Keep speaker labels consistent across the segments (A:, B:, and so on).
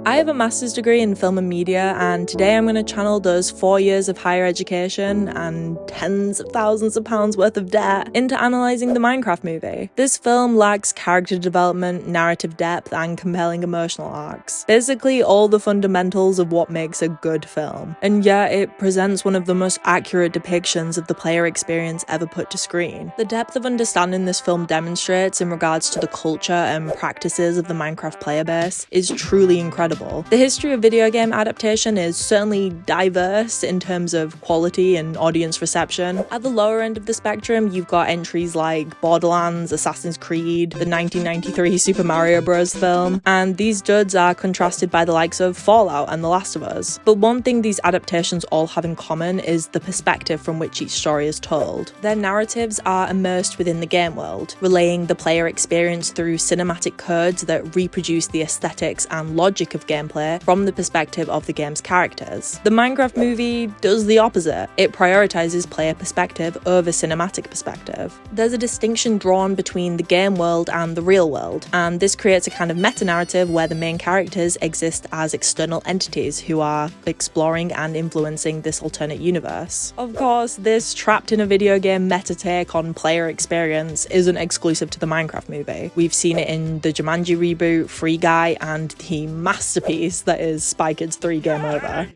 A: I have a master's degree in film and media, and today I'm going to channel those 4 years of higher education and tens of thousands of pounds worth of debt into analysing the Minecraft movie. This film lacks character development, narrative depth, and compelling emotional arcs. Basically all the fundamentals of what makes a good film. And yet it presents one of the most accurate depictions of the player experience ever put to screen. The depth of understanding this film demonstrates in regards to the culture and practices of the Minecraft player base is truly incredible. The history of video game adaptation is certainly diverse in terms of quality and audience reception. At the lower end of the spectrum, you've got entries like Borderlands, Assassin's Creed, the 1993 Super Mario Bros. Film, and these duds are contrasted by the likes of Fallout and The Last of Us. But one thing these adaptations all have in common is the perspective from which each story is told. Their narratives are immersed within the game world, relaying the player experience through cinematic codes that reproduce the aesthetics and logic of gameplay from the perspective of the game's characters. The Minecraft movie does the opposite. It prioritizes player perspective over cinematic perspective. There's a distinction drawn between the game world and the real world, and this creates a kind of meta-narrative where the main characters exist as external entities who are exploring and influencing this alternate universe. Of course, this trapped in a video game meta take on player experience isn't exclusive to the Minecraft movie. We've seen it in the Jumanji reboot, Free Guy, and the masterpiece that is Spy Kids 3 Game Over.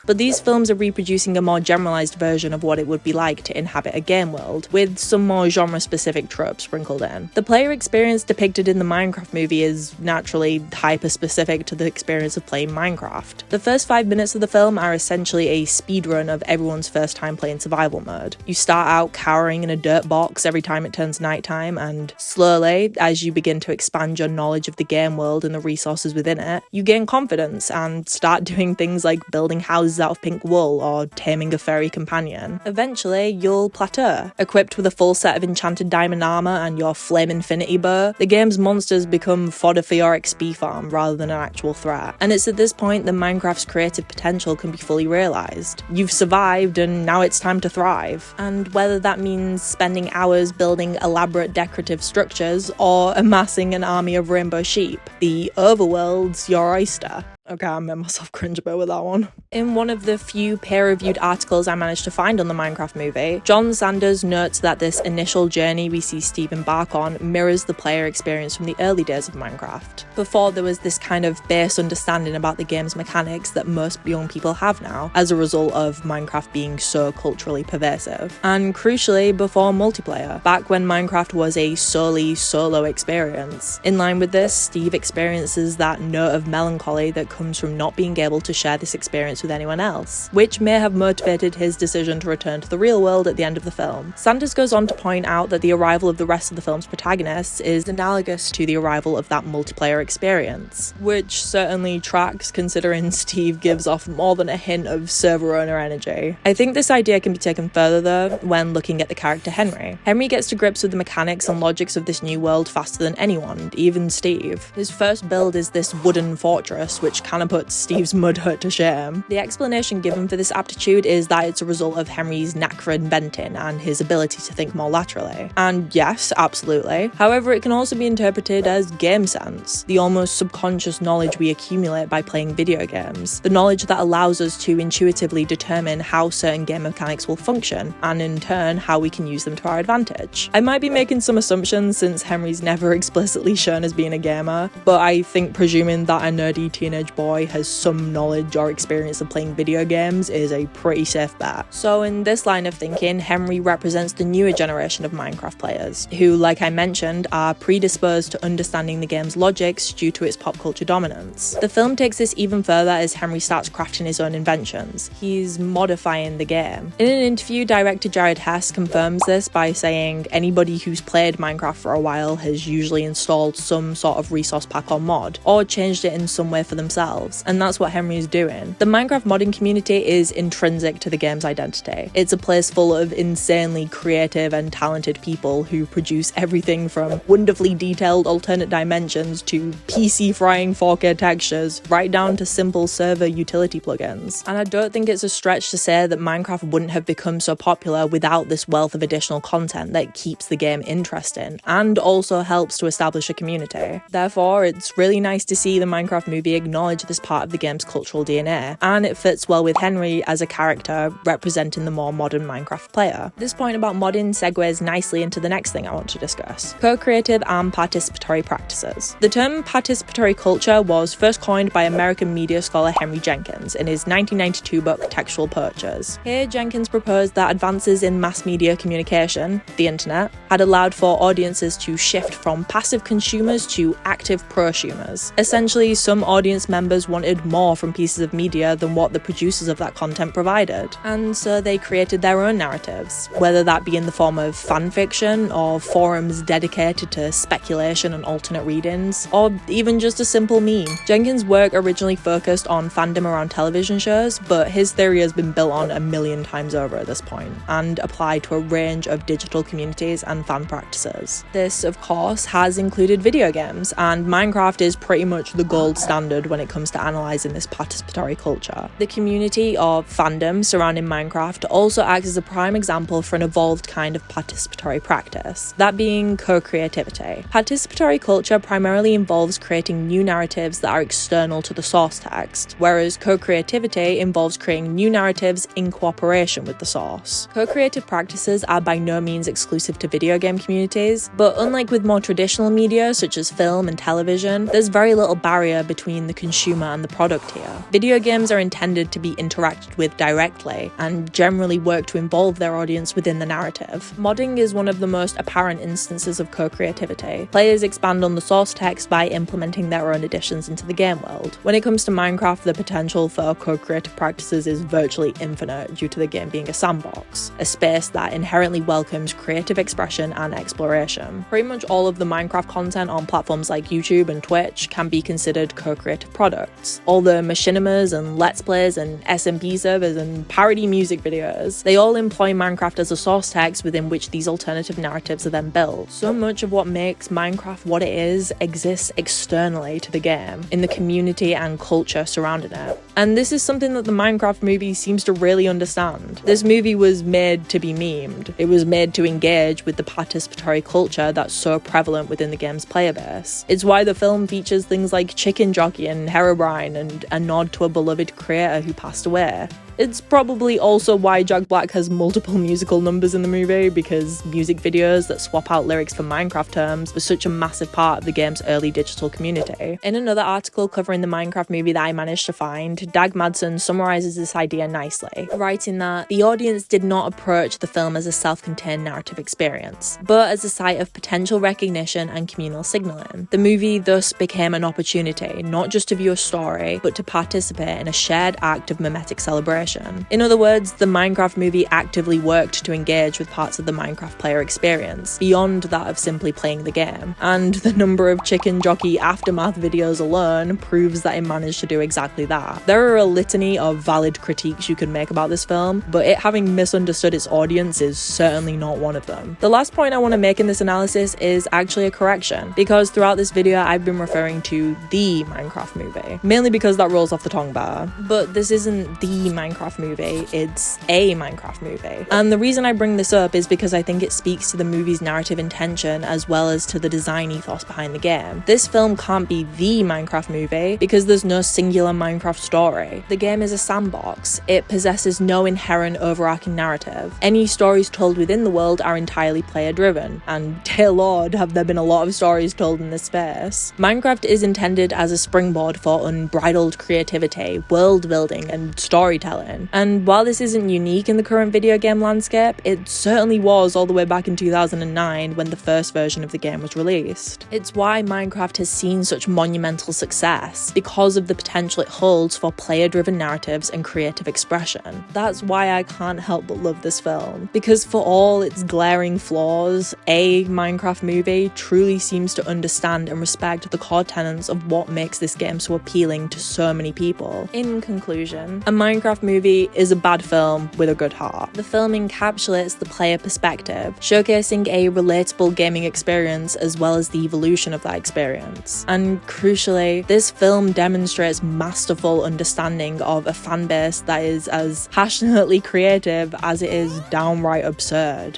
A: But these films are reproducing a more generalised version of what it would be like to inhabit a game world, with some more genre-specific tropes sprinkled in. The player experience depicted in the Minecraft movie is naturally hyper-specific to the experience of playing Minecraft. The first 5 minutes of the film are essentially a speedrun of everyone's first time playing survival mode. You start out cowering in a dirt box every time it turns nighttime, and slowly, as you begin to expand your knowledge of the game world and the resources within it, you gain confidence and start doing things like building houses out of pink wool or taming a furry companion. Eventually, you'll plateau. Equipped with a full set of enchanted diamond armor and your flame infinity bow, the game's monsters become fodder for your XP farm rather than an actual threat. And it's at this point that Minecraft's creative potential can be fully realized. You've survived and now it's time to thrive. And whether that means spending hours building elaborate decorative structures or amassing an army of rainbow sheep, the overworld's your oyster. Okay, I made myself cringe a bit with that one. In one of the few peer-reviewed articles I managed to find on the Minecraft movie, John Sanders notes that this initial journey we see Steve embark on mirrors the player experience from the early days of Minecraft. Before there was this kind of base understanding about the game's mechanics that most young people have now, as a result of Minecraft being so culturally pervasive. And crucially, before multiplayer, back when Minecraft was a solely solo experience. In line with this, Steve experiences that note of melancholy that comes from not being able to share this experience with anyone else, which may have motivated his decision to return to the real world at the end of the film. Sanders goes on to point out that the arrival of the rest of the film's protagonists is analogous to the arrival of that multiplayer experience, which certainly tracks considering Steve gives off more than a hint of server owner energy. I think this idea can be taken further though when looking at the character Henry. Henry gets to grips with the mechanics and logics of this new world faster than anyone, even Steve. His first build is this wooden fortress, which kind of puts Steve's mud hut to shame. The explanation given for this aptitude is that it's a result of Henry's knack for inventing and his ability to think more laterally. And yes, absolutely. However, it can also be interpreted as game sense, the almost subconscious knowledge we accumulate by playing video games, the knowledge that allows us to intuitively determine how certain game mechanics will function, and in turn, how we can use them to our advantage. I might be making some assumptions since Henry's never explicitly shown as being a gamer, but I think presuming that a nerdy teenage boy has some knowledge or experience of playing video games is a pretty safe bet. So in this line of thinking, Henry represents the newer generation of Minecraft players, who, like I mentioned, are predisposed to understanding the game's logics due to its pop culture dominance. The film takes this even further as Henry starts crafting his own inventions. He's modifying the game. In an interview, director Jared Hess confirms this by saying anybody who's played Minecraft for a while has usually installed some sort of resource pack or mod, or changed it in some way for themselves. And that's what Henry is doing. The Minecraft modding community is intrinsic to the game's identity. It's a place full of insanely creative and talented people who produce everything from wonderfully detailed alternate dimensions to PC frying 4K textures, right down to simple server utility plugins. And I don't think it's a stretch to say that Minecraft wouldn't have become so popular without this wealth of additional content that keeps the game interesting and also helps to establish a community. Therefore, it's really nice to see the Minecraft movie acknowledge acknowledge this part of the game's cultural DNA, and it fits well with Henry as a character representing the more modern Minecraft player. This point about modding segues nicely into the next thing I want to discuss: co-creative and participatory practices. The term participatory culture was first coined by American media scholar Henry Jenkins in his 1992 book Textual Poachers. Here, Jenkins proposed that advances in mass media communication, the internet, had allowed for audiences to shift from passive consumers to active prosumers. Essentially, some audience members wanted more from pieces of media than what the producers of that content provided, and so they created their own narratives, whether that be in the form of fan fiction or forums dedicated to speculation and alternate readings, or even just a simple meme. Jenkins' work originally focused on fandom around television shows, but his theory has been built on a million times over at this point, and applied to a range of digital communities and fan practices. This, of course, has included video games, and Minecraft is pretty much the gold standard when it comes to analysing this participatory culture. The community of fandom surrounding Minecraft also acts as a prime example for an evolved kind of participatory practice, that being co-creativity. Participatory culture primarily involves creating new narratives that are external to the source text, whereas co-creativity involves creating new narratives in cooperation with the source. Co-creative practices are by no means exclusive to video game communities, but unlike with more traditional media such as film and television, there's very little barrier between the consumer and the product here. Video games are intended to be interacted with directly, and generally work to involve their audience within the narrative. Modding is one of the most apparent instances of co-creativity. Players expand on the source text by implementing their own additions into the game world. When it comes to Minecraft, the potential for co-creative practices is virtually infinite due to the game being a sandbox, a space that inherently welcomes creative expression and exploration. Pretty much all of the Minecraft content on platforms like YouTube and Twitch can be considered co-creative products. All the machinimas and Let's Plays and SMP servers and parody music videos, they all employ Minecraft as a source text within which these alternative narratives are then built. So much of what makes Minecraft what it is exists externally to the game, in the community and culture surrounding it. And this is something that the Minecraft movie seems to really understand. This movie was made to be memed. It was made to engage with the participatory culture that's so prevalent within the game's player base. It's why the film features things like Chicken Jockey and Herobrine and a nod to a beloved creator who passed away. It's probably also why Jack Black has multiple musical numbers in the movie, because music videos that swap out lyrics for Minecraft terms were such a massive part of the game's early digital community. In another article covering the Minecraft movie that I managed to find, Dag Madsen summarizes this idea nicely, writing that the audience did not approach the film as a self-contained narrative experience, but as a site of potential recognition and communal signaling. The movie thus became an opportunity not just to view a story, but to participate in a shared act of mimetic celebration. In other words, the Minecraft movie actively worked to engage with parts of the Minecraft player experience, beyond that of simply playing the game, and the number of Chicken Jockey aftermath videos alone proves that it managed to do exactly that. There are a litany of valid critiques you can make about this film, but it having misunderstood its audience is certainly not one of them. The last point I want to make in this analysis is actually a correction, because throughout this video I've been referring to the Minecraft movie, mainly because that rolls off the tongue better. But this isn't the Minecraft movie, it's a Minecraft movie. And the reason I bring this up is because I think it speaks to the movie's narrative intention as well as to the design ethos behind the game. This film can't be the Minecraft movie because there's no singular Minecraft story. The game is a sandbox. It possesses no inherent overarching narrative. Any stories told within the world are entirely player driven, and dear lord have there been a lot of stories told in this space. Minecraft is intended as a springboard for unbridled creativity, world building and storytelling. And while this isn't unique in the current video game landscape, it certainly was all the way back in 2009 when the first version of the game was released. It's why Minecraft has seen such monumental success, because of the potential it holds for player-driven narratives and creative expression. That's why I can't help but love this film, because for all its glaring flaws, a Minecraft movie truly seems to understand and respect the core tenets of what makes this game so appealing to so many people. In conclusion, a Minecraft movie is a bad film with a good heart. The film encapsulates the player perspective, showcasing a relatable gaming experience as well as the evolution of that experience. And crucially, this film demonstrates masterful understanding of a fanbase that is as passionately creative as it is downright absurd.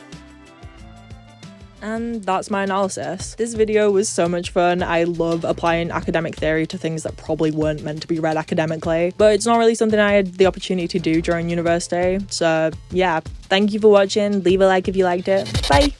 A: And that's my analysis. This video was so much fun. I love applying academic theory to things that probably weren't meant to be read academically, but it's not really something I had the opportunity to do during university. So yeah, thank you for watching. Leave a like if you liked it. Bye!